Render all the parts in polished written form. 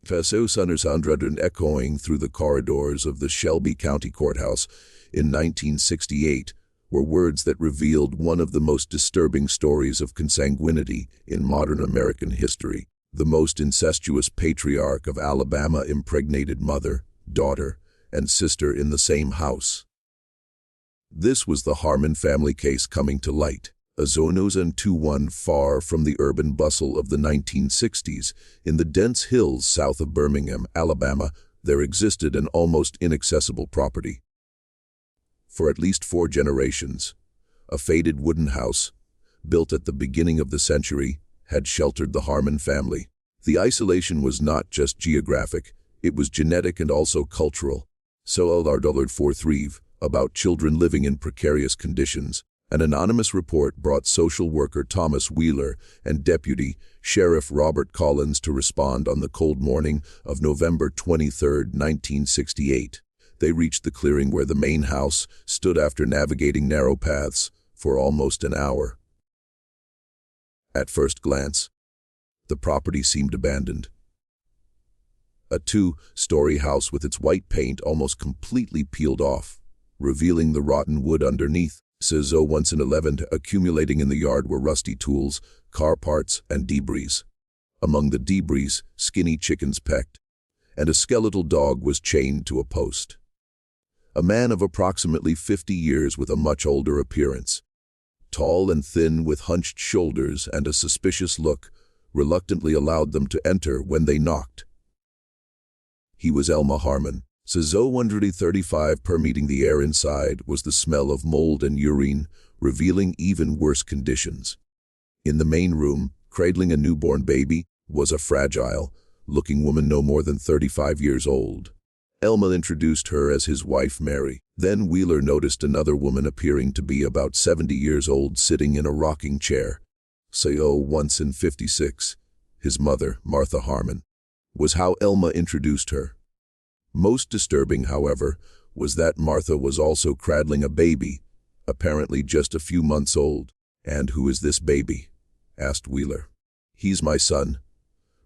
Fasos Undersandradun echoing through the corridors of the Shelby County Courthouse in 1968 were words that revealed one of the most disturbing stories of consanguinity in modern American history. The most incestuous patriarch of Alabama impregnated mother, daughter, and sister in the same house. This was the Harmon family case coming to light. A Zonosan 2-1 far from the urban bustle of the 1960s, in the dense hills south of Birmingham, Alabama, there existed an almost inaccessible property. For at least 4 generations, a faded wooden house, built at the beginning of the century, had sheltered the Harmon family. The isolation was not just geographic, it was genetic and also cultural. So $4.3 about children living in precarious conditions. An anonymous report brought social worker Thomas Wheeler and Deputy Sheriff Robert Collins to respond on the cold morning of November 23, 1968. They reached the clearing where the main house stood after navigating narrow paths for almost an hour. At first glance, the property seemed abandoned. A 2-story house with its white paint almost completely peeled off, revealing the rotten wood underneath. Says once in 11 accumulating in the yard were rusty tools, car parts, and debris. Among the debris, skinny chickens pecked, and a skeletal dog was chained to a post. A man of approximately 50 years with a much older appearance, tall and thin with hunched shoulders and a suspicious look, reluctantly allowed them to enter when they knocked. He was Elma Harmon. Says 135 permeating the air inside was the smell of mold and urine, revealing even worse conditions. In the main room, cradling a newborn baby, was a fragile-looking woman no more than 35 years old. Elma introduced her as his wife Mary. Then Wheeler noticed another woman appearing to be about 70 years old sitting in a rocking chair. Say once in 56, his mother, Martha Harmon, was how Elma introduced her. Most disturbing, however, was that Martha was also cradling a baby, apparently just a few months old. "And who is this baby?" asked Wheeler. "He's my son,"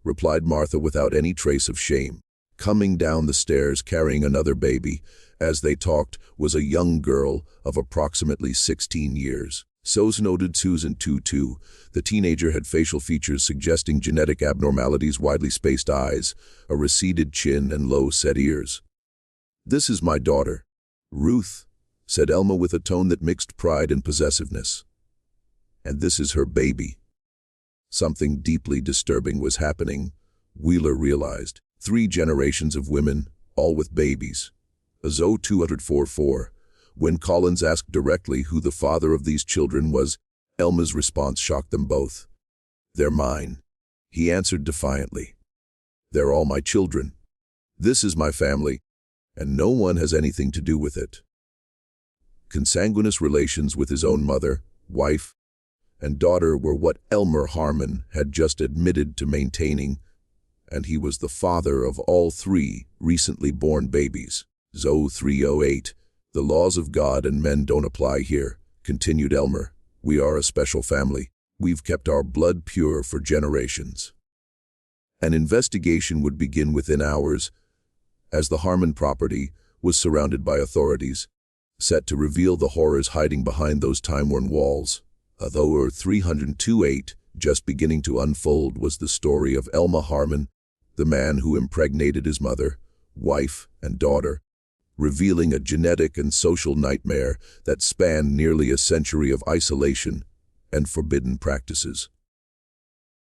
replied Martha without any trace of shame. Coming down the stairs carrying another baby, as they talked, was a young girl of approximately 16 years. So's noted Susan 2-2. The teenager had facial features suggesting genetic abnormalities, widely spaced eyes, a receded chin, and low-set ears. "This is my daughter, Ruth," said Elma with a tone that mixed pride and possessiveness. "And this is her baby." Something deeply disturbing was happening, Wheeler realized. 3 generations of women, all with babies. Azo 244. When Collins asked directly who the father of these children was, Elma's response shocked them both. "They're mine," he answered defiantly. "They're all my children. This is my family, and no one has anything to do with it." Consanguineous relations with his own mother, wife, and daughter were what Elmer Harmon had just admitted to maintaining, and he was the father of all 3 recently born babies. Zo 308. "The laws of God and men don't apply here," continued Elmer. "We are a special family. We've kept our blood pure for generations." An investigation would begin within hours, as the Harmon property was surrounded by authorities, set to reveal the horrors hiding behind those time-worn walls. Although 328, just beginning to unfold, was the story of Elma Harmon, the man who impregnated his mother, wife, and daughter, revealing a genetic and social nightmare that spanned nearly a century of isolation and forbidden practices.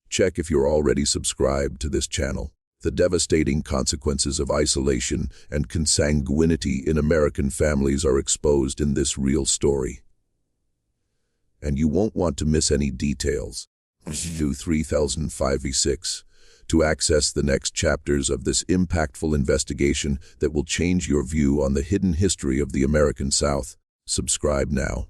Check if you're already subscribed to this channel. The devastating consequences of isolation and consanguinity in American families are exposed in this real story. And you won't want to miss any details. Do 3005E6. To access the next chapters of this impactful investigation that will change your view on the hidden history of the American South, subscribe now.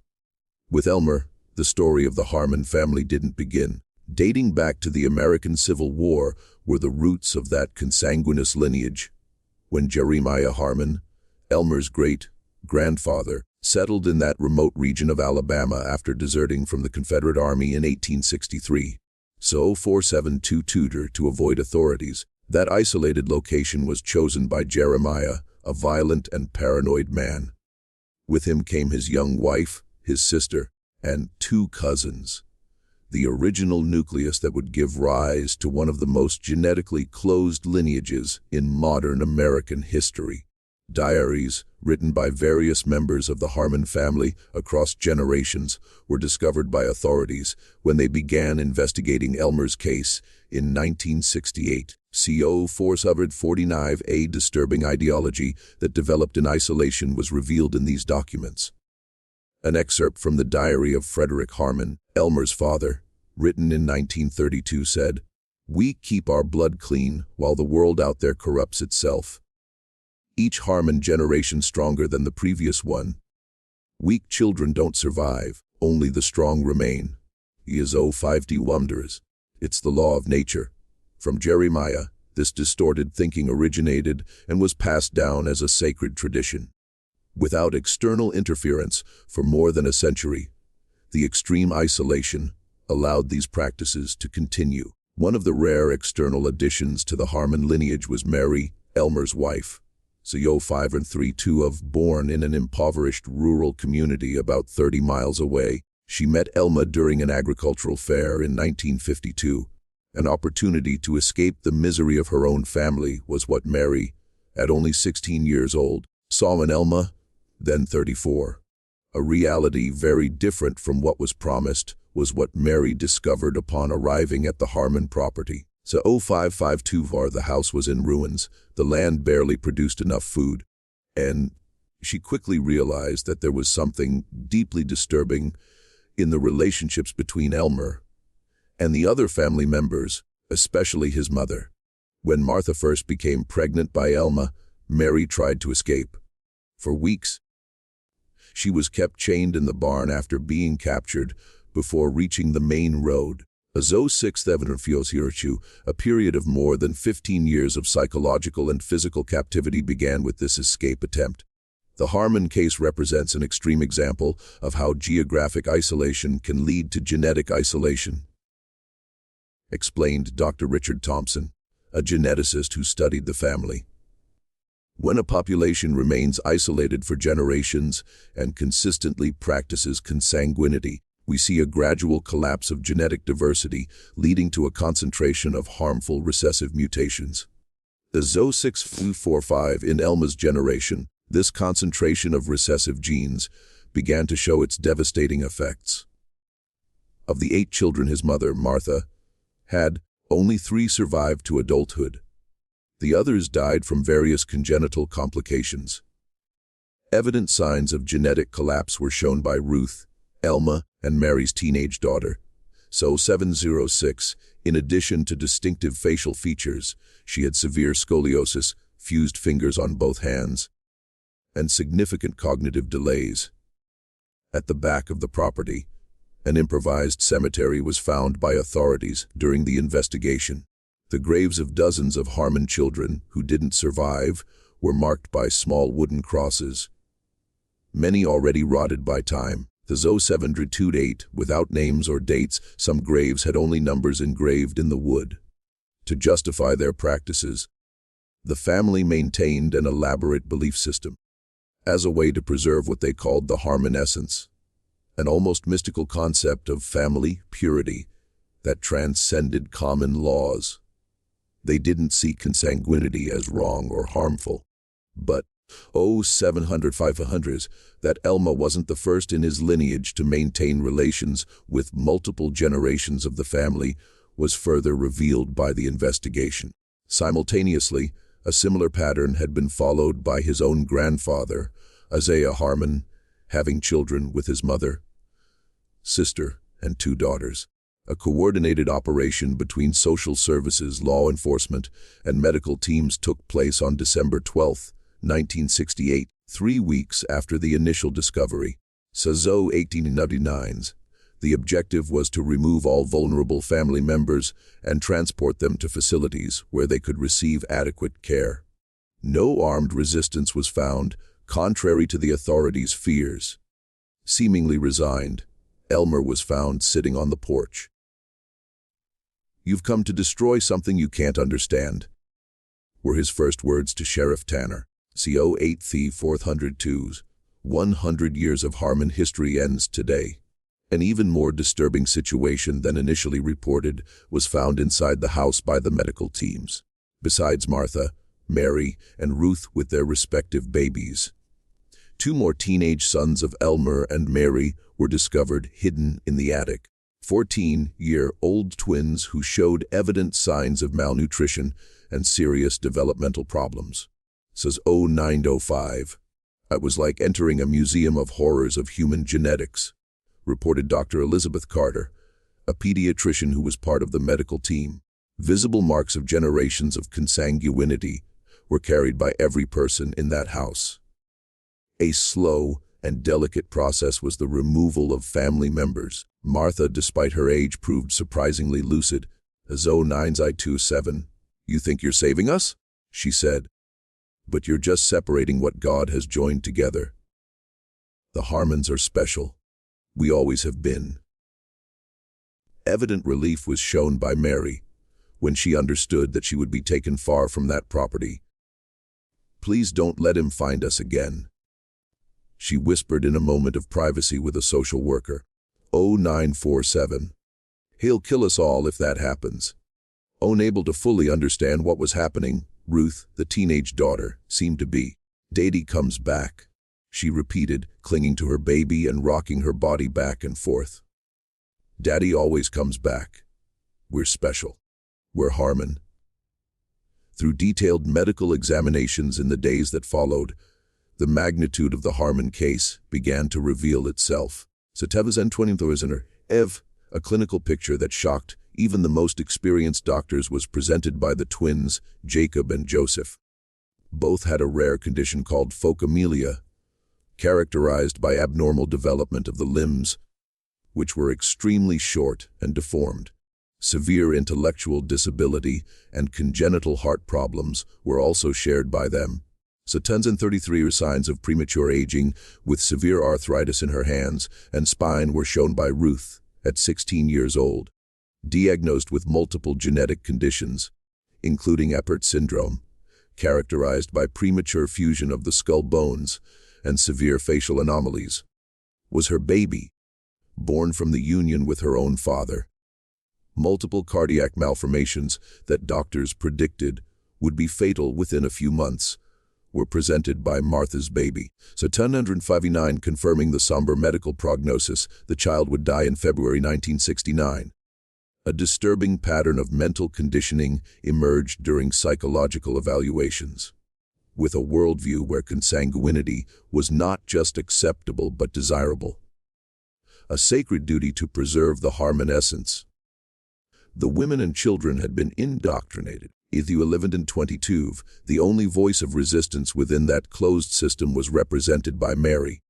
With Elmer, the story of the Harmon family didn't begin. Dating back to the American Civil War were the roots of that consanguineous lineage. When Jeremiah Harmon, Elmer's great-grandfather, settled in that remote region of Alabama after deserting from the Confederate Army in 1863. So 4722 to avoid authorities, That isolated location was chosen by Jeremiah, a violent and paranoid man. With him came his young wife, his sister, and 2 cousins. The original nucleus that would give rise to one of the most genetically closed lineages in modern American history. Diaries, written by various members of the Harmon family across generations, were discovered by authorities when they began investigating Elmer's case in 1968. CO 449, a disturbing ideology that developed in isolation was revealed in these documents. An excerpt from the diary of Frederick Harmon, Elmer's father, written in 1932 said, "We keep our blood clean while the world out there corrupts itself. Each Harmon generation stronger than the previous one. Weak children don't survive, only the strong remain. He is 50 wonders. It's the law of nature." From Jeremiah, this distorted thinking originated and was passed down as a sacred tradition. Without external interference for more than a century, the extreme isolation allowed these practices to continue. One of the rare external additions to the Harmon lineage was Mary, Elmer's wife. CO 532 born in an impoverished rural community about 30 miles away. She met Elma during an agricultural fair in 1952. An opportunity to escape the misery of her own family was what Mary, at only 16 years old, saw in Elma, then 34. A reality very different from what was promised was what Mary discovered upon arriving at the Harmon property. So 0552 the house was in ruins, the land barely produced enough food, and she quickly realized that there was something deeply disturbing in the relationships between Elmer and the other family members, especially his mother. When Martha first became pregnant by Elma, Mary tried to escape. For weeks, she was kept chained in the barn after being captured before reaching the main road. A period of more than 15 years of psychological and physical captivity began with this escape attempt. The Harmon case represents an extreme example of how geographic isolation can lead to genetic isolation, explained Dr. Richard Thompson, a geneticist who studied the family. When a population remains isolated for generations and consistently practices consanguinity, we see a gradual collapse of genetic diversity, leading to a concentration of harmful recessive mutations. The ZO6245 in Elma's generation, this concentration of recessive genes began to show its devastating effects. Of the 8 children his mother, Martha, had, only 3 survived to adulthood. The others died from various congenital complications. Evident signs of genetic collapse were shown by Ruth, Elma, and Mary's teenage daughter. So 706, in addition to distinctive facial features, she had severe scoliosis, fused fingers on both hands, and significant cognitive delays. At the back of the property, an improvised cemetery was found by authorities during the investigation. The graves of dozens of Harmon children who didn't survive were marked by small wooden crosses, many already rotted by time. The ZO728, without names or dates, some graves had only numbers engraved in the wood. To justify their practices, the family maintained an elaborate belief system as a way to preserve what they called the Harmon essence, an almost mystical concept of family purity that transcended common laws. They didn't see consanguinity as wrong or harmful, but 700-500s, that Elma wasn't the first in his lineage to maintain relations with multiple generations of the family was further revealed by the investigation. Simultaneously, a similar pattern had been followed by his own grandfather, Isaiah Harmon, having children with his mother, sister, and 2 daughters. A coordinated operation between social services, law enforcement, and medical teams took place on December 12, 1968, 3 weeks after the initial discovery. ZO 1899s. The objective was to remove all vulnerable family members and transport them to facilities where they could receive adequate care. No armed resistance was found, contrary to the authorities' fears. Seemingly resigned, Elmer was found sitting on the porch. "You've come to destroy something you can't understand," were his first words to Sheriff Tanner. CO 8 the 402's 100 years of Harmon history ends today. An even more disturbing situation than initially reported was found inside the house by the medical teams. Besides Martha, Mary, and Ruth with their respective babies, 2 more teenage sons of Elmer and Mary were discovered hidden in the attic. 14-year-old twins who showed evident signs of malnutrition and serious developmental problems. Says 0905. It was like entering a museum of horrors of human genetics, reported Dr. Elizabeth Carter, a pediatrician who was part of the medical team. Visible marks of generations of consanguinity were carried by every person in that house. A slow and delicate process was the removal of family members. Martha, despite her age, proved surprisingly lucid. As 0927, "You think you're saving us?" she said. "But you're just separating what God has joined together. The Harmons are special. We always have been." Evident relief was shown by Mary when she understood that she would be taken far from that property. "Please don't let him find us again," she whispered in a moment of privacy with a social worker. 0947. "He'll kill us all if that happens." Unable to fully understand what was happening, Ruth, the teenage daughter, seemed to be. "Daddy comes back," she repeated, clinging to her baby and rocking her body back and forth. "Daddy always comes back. We're special. We're Harmon." Through detailed medical examinations in the days that followed, the magnitude of the Harmon case began to reveal itself. A clinical picture that shocked even the most experienced doctors was presented by the twins, Jacob and Joseph. Both had a rare condition called phocomelia, characterized by abnormal development of the limbs, which were extremely short and deformed. Severe intellectual disability and congenital heart problems were also shared by them. 33 are signs of premature aging, with severe arthritis in her hands and spine were shown by Ruth at 16 years old. Diagnosed with multiple genetic conditions, including Apert syndrome, characterized by premature fusion of the skull bones and severe facial anomalies, was her baby, born from the union with her own father. Multiple cardiac malformations that doctors predicted would be fatal within a few months were presented by Martha's baby. 1059, confirming the somber medical prognosis, the child would die in February 1969. A disturbing pattern of mental conditioning emerged during psychological evaluations, with a worldview where consanguinity was not just acceptable but desirable. A sacred duty to preserve the Harmon essence. The women and children had been indoctrinated. Ethu 11 and 22, the only voice of resistance within that closed system was represented by Mary.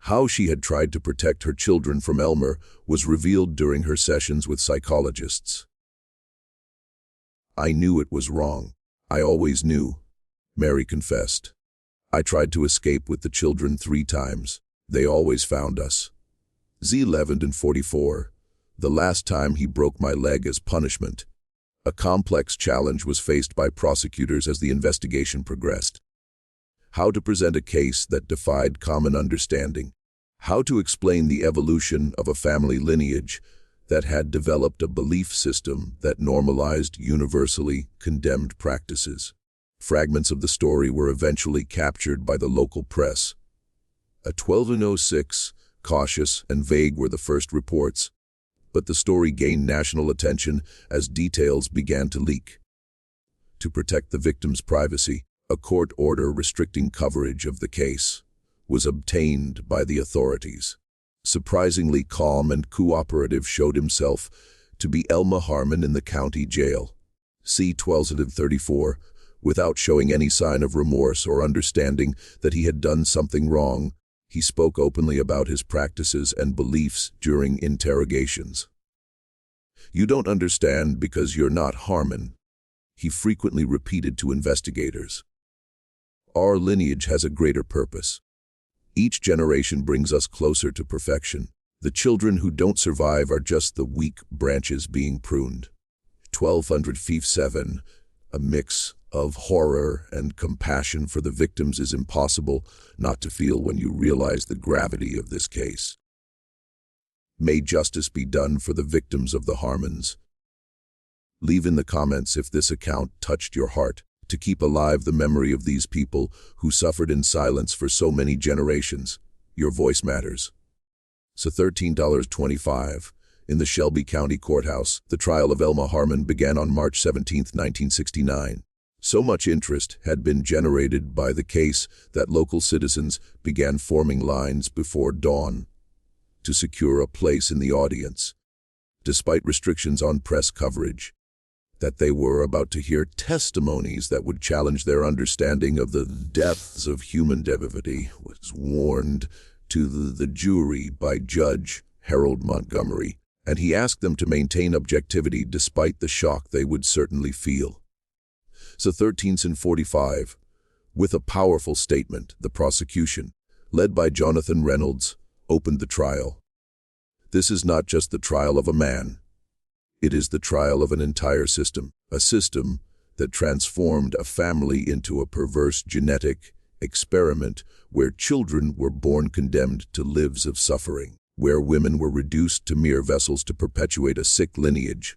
How she had tried to protect her children from Elmer was revealed during her sessions with psychologists. "I knew it was wrong. I always knew," Mary confessed. "I tried to escape with the children 3 times. They always found us." Z11 and 44, the last time he broke my leg as punishment. A complex challenge was faced by prosecutors as the investigation progressed. How to present a case that defied common understanding. How to explain the evolution of a family lineage that had developed a belief system that normalized universally condemned practices. Fragments of the story were eventually captured by the local press. At 12:06, cautious and vague were the first reports, but the story gained national attention as details began to leak. To protect the victim's privacy, a court order restricting coverage of the case was obtained by the authorities. Surprisingly calm and cooperative showed himself to be Elmer Harmon in the county jail. C. 1234, without showing any sign of remorse or understanding that he had done something wrong, he spoke openly about his practices and beliefs during interrogations. "You don't understand because you're not Harmon," he frequently repeated to investigators. "Our lineage has a greater purpose. Each generation brings us closer to perfection. The children who don't survive are just the weak branches being pruned." 1257, a mix of horror and compassion for the victims is impossible not to feel when you realize the gravity of this case. May justice be done for the victims of the Harmons. Leave in the comments if this account touched your heart, to keep alive the memory of these people who suffered in silence for so many generations. Your voice matters. So $13.25. In the Shelby County Courthouse, the trial of Elma Harmon began on March 17, 1969. So much interest had been generated by the case that local citizens began forming lines before dawn to secure a place in the audience, despite restrictions on press coverage, that they were about to hear testimonies that would challenge their understanding of the depths of human depravity, was warned to the jury by Judge Harold Montgomery, and he asked them to maintain objectivity despite the shock they would certainly feel. So 13:45, with a powerful statement, the prosecution, led by Jonathan Reynolds, opened the trial. This is not just the trial of a man. It is the trial of an entire system, a system that transformed a family into a perverse genetic experiment where children were born condemned to lives of suffering, where women were reduced to mere vessels to perpetuate a sick lineage.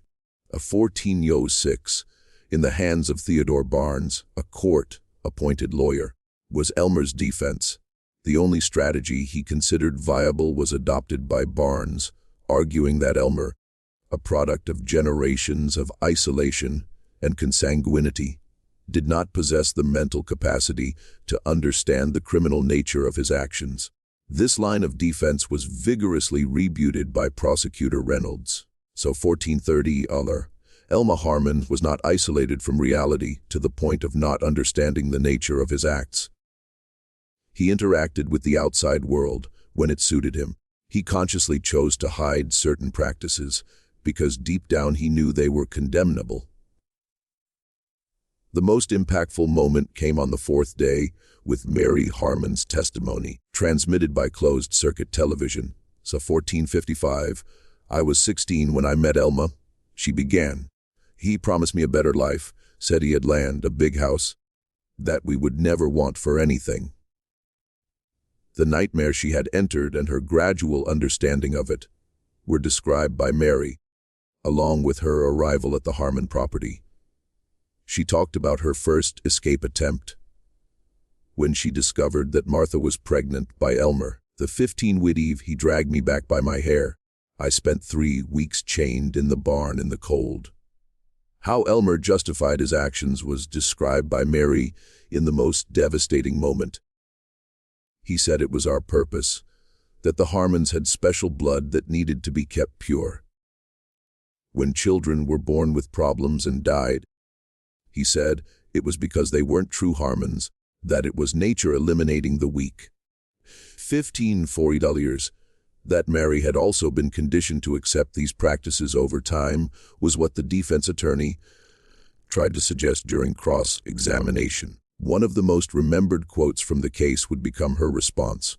A 1406, in the hands of Theodore Barnes, a court-appointed lawyer, was Elmer's defense. The only strategy he considered viable was adopted by Barnes, arguing that Elmer, a product of generations of isolation and consanguinity, did not possess the mental capacity to understand the criminal nature of his actions. This line of defense was vigorously rebutted by prosecutor Reynolds. So 1430, Elma Harmon was not isolated from reality to the point of not understanding the nature of his acts. He interacted with the outside world when it suited him. He consciously chose to hide certain practices because deep down he knew they were condemnable. The most impactful moment came on the fourth day with Mary Harmon's testimony, transmitted by closed-circuit television. So 1455, I was 16 when I met Elma. She began. He promised me a better life, said he had land, a big house, that we would never want for anything. The nightmare she had entered and her gradual understanding of it were described by Mary, along with her arrival at the Harmon property. She talked about her first escape attempt, when she discovered that Martha was pregnant by Elmer. The 15th eve, he dragged me back by my hair. I spent 3 weeks chained in the barn in the cold. How Elmer justified his actions was described by Mary in the most devastating moment. He said it was our purpose, that the Harmons had special blood that needed to be kept pure. When children were born with problems and died, he said it was because they weren't true Harmons, that it was nature eliminating the weak. 1540, that Mary had also been conditioned to accept these practices over time was what the defense attorney tried to suggest during cross-examination. One of the most remembered quotes from the case would become her response.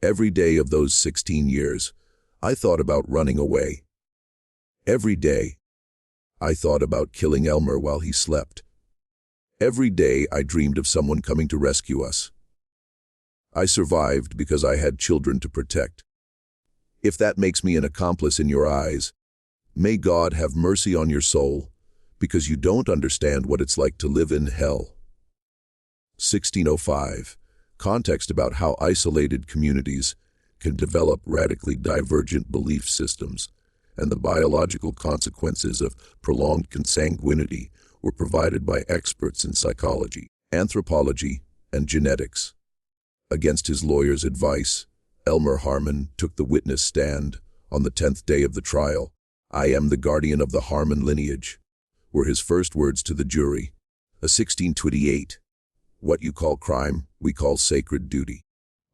Every day of those 16 years, I thought about running away. Every day, I thought about killing Elmer while he slept. Every day, I dreamed of someone coming to rescue us. I survived because I had children to protect. If that makes me an accomplice in your eyes, may God have mercy on your soul, because you don't understand what it's like to live in hell. 1605. Context about how isolated communities can develop radically divergent belief systems, and the biological consequences of prolonged consanguinity were provided by experts in psychology, anthropology, and genetics. Against his lawyer's advice, Elmer Harmon took the witness stand on the 10th day of the trial. I am the guardian of the Harmon lineage, were his first words to the jury. A 1628. What you call crime, we call sacred duty.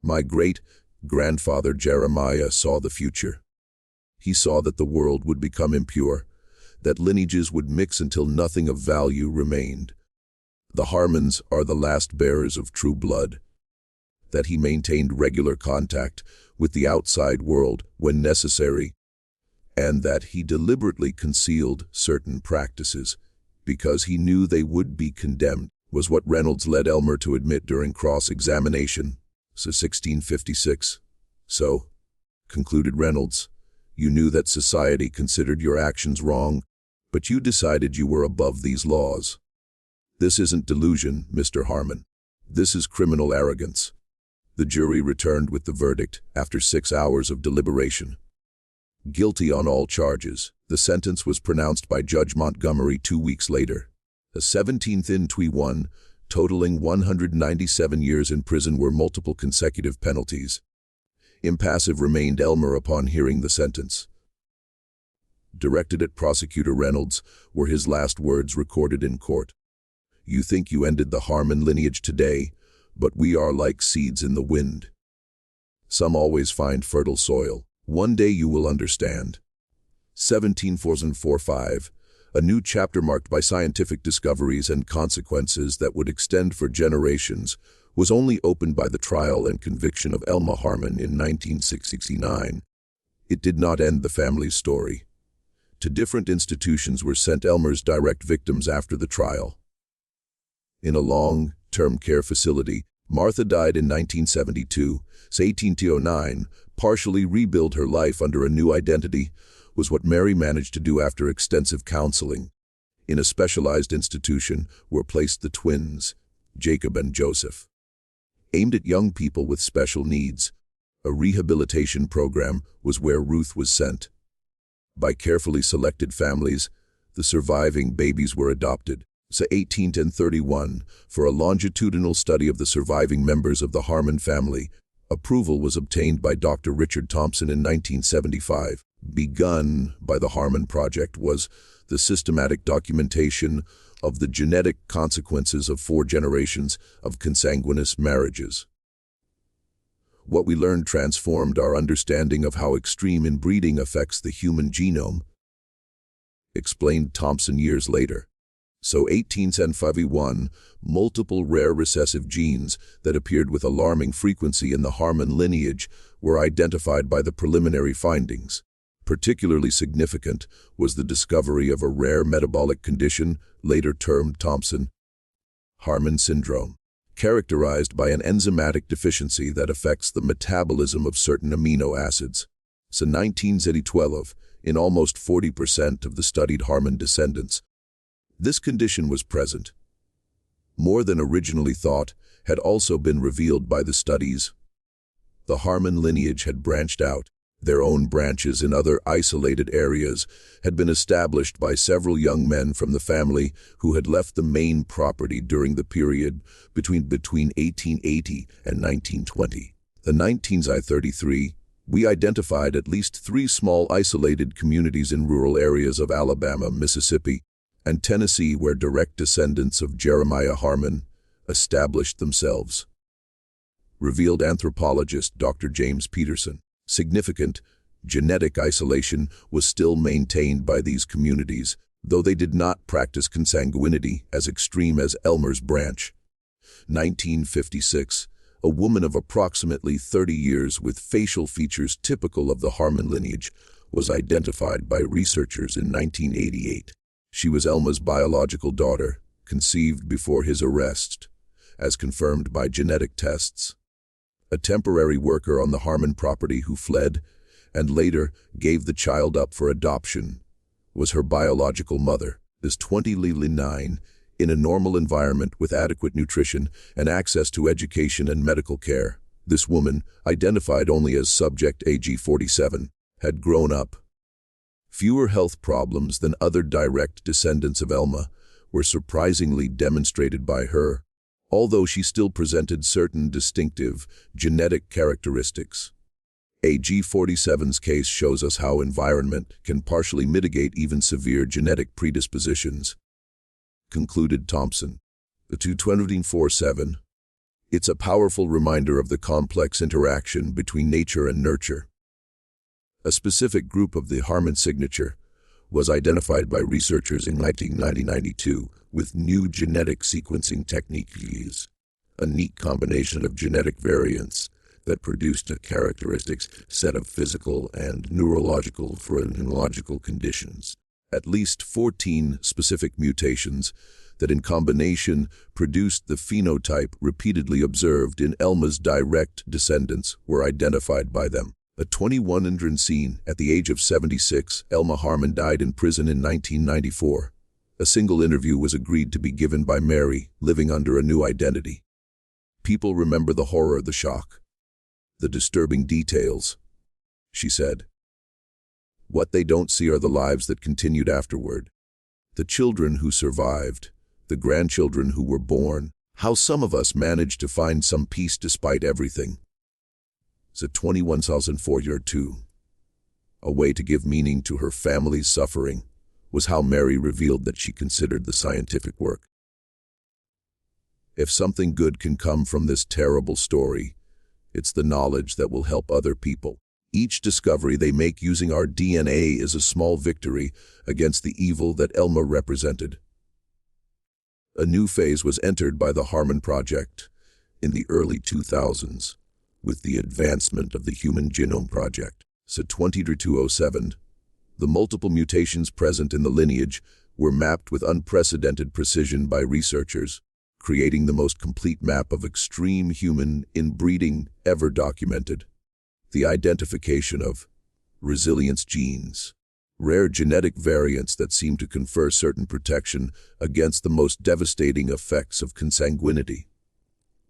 My great-grandfather Jeremiah saw the future. He saw that the world would become impure, that lineages would mix until nothing of value remained. The Harmons are the last bearers of true blood, that he maintained regular contact with the outside world when necessary, and that he deliberately concealed certain practices because he knew they would be condemned, was what Reynolds led Elmer to admit during cross-examination. So 1656. So, concluded Reynolds, you knew that society considered your actions wrong, but you decided you were above these laws. This isn't delusion, Mr. Harmon. This is criminal arrogance. The jury returned with the verdict after 6 hours of deliberation. Guilty on all charges. The sentence was pronounced by Judge Montgomery 2 weeks later. The 17th in 21, totaling 197 years in prison, were multiple consecutive penalties. Impassive remained Elmer upon hearing the sentence. Directed at Prosecutor Reynolds were his last words recorded in court. You think you ended the Harmon lineage today, but we are like seeds in the wind. Some always find fertile soil. One day you will understand. 1745, a new chapter marked by scientific discoveries and consequences that would extend for generations, was only opened by the trial and conviction of Elma Harmon in 1969. It did not end the family's story. To different institutions were sent Elmer's direct victims after the trial. In a long-term care facility, Martha died in 1972. 1809, partially rebuild her life under a new identity, was what Mary managed to do after extensive counseling. In a specialized institution were placed the twins, Jacob and Joseph. Aimed at young people with special needs, a rehabilitation program was where Ruth was sent. By carefully selected families, the surviving babies were adopted. 1831, for a longitudinal study of the surviving members of the Harmon family. Approval was obtained by Dr. Richard Thompson in 1975. Begun by the Harmon Project was the systematic documentation of the genetic consequences of 4 generations of consanguineous marriages. What we learned transformed our understanding of how extreme inbreeding affects the human genome, explained Thompson years later. So 1851, multiple rare recessive genes that appeared with alarming frequency in the Harmon lineage were identified by the preliminary findings. Particularly significant was the discovery of a rare metabolic condition, later termed Thompson-Harmon syndrome, characterized by an enzymatic deficiency that affects the metabolism of certain amino acids. So 1912, in almost 40% of the studied Harmon descendants, this condition was present. More than originally thought had also been revealed by the studies. The Harmon lineage had branched out. Their own branches in other isolated areas had been established by several young men from the family who had left the main property during the period between 1880 and 1920. The 1933, we identified at least 3 small isolated communities in rural areas of Alabama, Mississippi, and Tennessee where direct descendants of Jeremiah Harmon established themselves. Revealed anthropologist Dr. James Peterson. Significant genetic isolation was still maintained by these communities, though they did not practice consanguinity as extreme as Elmer's branch. 1956, a woman of approximately 30 years with facial features typical of the Harmon lineage was identified by researchers in 1988. She was Elma's biological daughter, conceived before his arrest, as confirmed by genetic tests. A temporary worker on the Harmon property who fled and later gave the child up for adoption was her biological mother. This 20-9, in a normal environment with adequate nutrition and access to education and medical care. This woman, identified only as subject AG47, had grown up. Fewer health problems than other direct descendants of Elma were surprisingly demonstrated by her, although she still presented certain distinctive genetic characteristics. AG47's case shows us how environment can partially mitigate even severe genetic predispositions, concluded Thompson. The 224-7. It's a powerful reminder of the complex interaction between nature and nurture. A specific group of the Harmon signature was identified by researchers in 1992 with new genetic sequencing techniques, a neat combination of genetic variants that produced a characteristic set of physical and neurological conditions. At least 14 specific mutations that in combination produced the phenotype repeatedly observed in Elma's direct descendants were identified by them. At 21 and insane, at the age of 76, Elma Harmon died in prison in 1994. A single interview was agreed to be given by Mary, living under a new identity. People remember the horror, the shock, the disturbing details, she said. What they don't see are the lives that continued afterward. The children who survived, the grandchildren who were born, how some of us managed to find some peace despite everything. So 21,004 a way to give meaning to her family's suffering was how Mary revealed that she considered the scientific work. If something good can come from this terrible story, it's the knowledge that will help other people. Each discovery they make using our DNA is a small victory against the evil that Elma represented. A new phase was entered by the Harmon Project in the early 2000s with the advancement of the Human Genome Project. So 2207, the multiple mutations present in the lineage were mapped with unprecedented precision by researchers, creating the most complete map of extreme human inbreeding ever documented. The identification of resilience genes, rare genetic variants that seem to confer certain protection against the most devastating effects of consanguinity,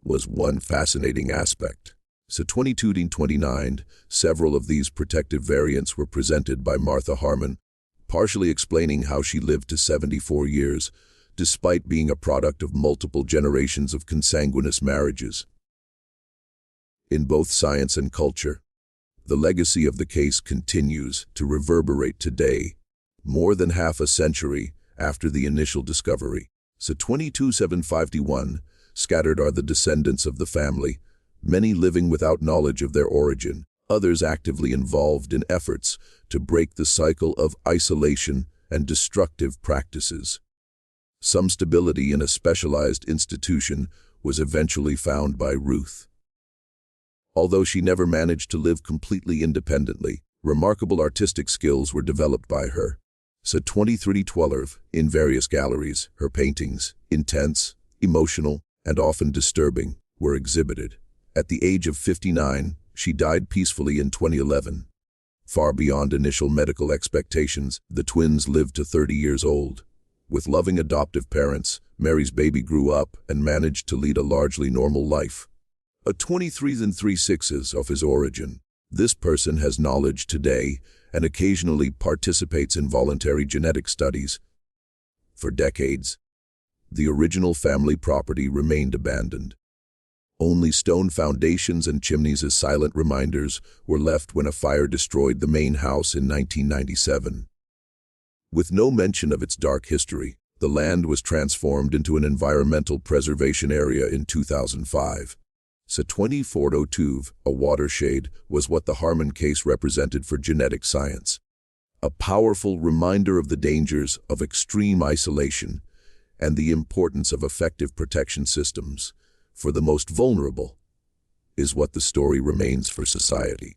was one fascinating aspect. So 2229, several of these protective variants were presented by Martha Harmon, partially explaining how she lived to 74 years, despite being a product of multiple generations of consanguineous marriages. In both science and culture, the legacy of the case continues to reverberate today, more than half a century after the initial discovery. So 22,751, scattered are the descendants of the family, many living without knowledge of their origin, others actively involved in efforts to break the cycle of isolation and destructive practices. Some stability in a specialized institution was eventually found by Ruth. Although she never managed to live completely independently, remarkable artistic skills were developed by her. So 2312, in various galleries, her paintings, intense, emotional, and often disturbing, were exhibited. At the age of 59, she died peacefully in 2011. Far beyond initial medical expectations, the twins lived to 30 years old. With loving adoptive parents, Mary's baby grew up and managed to lead a largely normal life. A 23 3/6 of his origin, this person has knowledge today and occasionally participates in voluntary genetic studies. For decades, the original family property remained abandoned. Only stone foundations and chimneys as silent reminders were left when a fire destroyed the main house in 1997. With no mention of its dark history, the land was transformed into an environmental preservation area in 2005. So 2402, a watershed, was what the Harmon case represented for genetic science. A powerful reminder of the dangers of extreme isolation and the importance of effective protection systems for the most vulnerable, is what the story remains for society.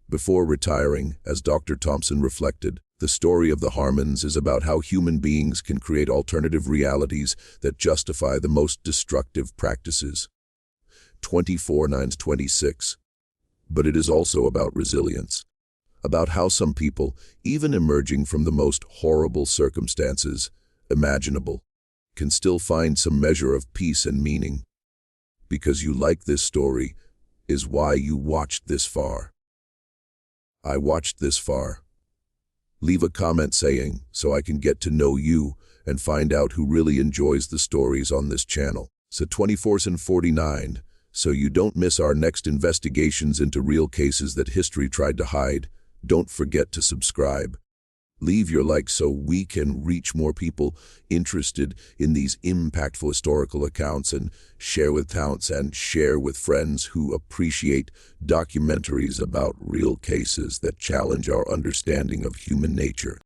Before retiring, as Dr. Thompson reflected, the story of the Harmons is about how human beings can create alternative realities that justify the most destructive practices. 24/9/26. But it is also about resilience, about how some people, even emerging from the most horrible circumstances imaginable, can still find some measure of peace and meaning. Because you like this story is why you watched this far. I watched this far. Leave a comment saying, so I can get to know you and find out who really enjoys the stories on this channel. So 24/49, so you don't miss our next investigations into real cases that history tried to hide. Don't forget to subscribe. Leave your like so we can reach more people interested in these impactful historical accounts, and share with friends who appreciate documentaries about real cases that challenge our understanding of human nature.